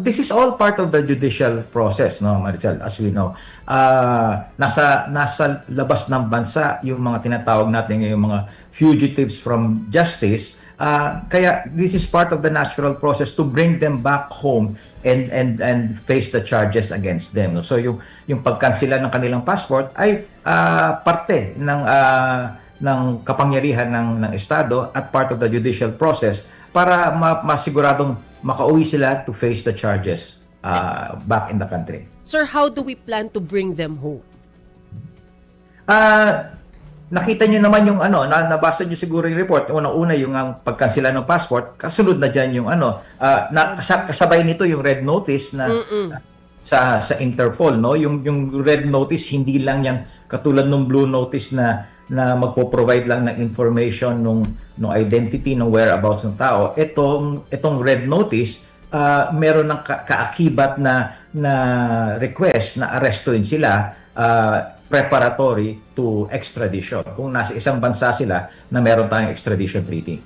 This is all part of the judicial process, no, Maricel, as we know. Nasa labas ng bansa yung mga tinatawag natin ngayong mga fugitives from justice. Kaya this is part of the natural process to bring them back home and face the charges against them. No? So yung pagkansela ng kanilang passport ay parte ng kapangyarihan ng Estado at part of the judicial process para masiguradong makauwi sila to face the charges back in the country. Sir, how do we plan to bring them home? Nakita nyo naman yung nabasa nyo siguro yung report. Unang-una yung pagkansela ng passport, kasunod na dyan yung kasabay nito yung red notice na sa Interpol, no? Yung red notice hindi lang yan katulad ng blue notice na magpo-provide lang ng information nung identity, ng whereabouts ng tao. Itong red notice, meron ng kaakibat na request na arestuin sila preparatory to extradition. Kung nasa isang bansa sila na meron tayong extradition treaty.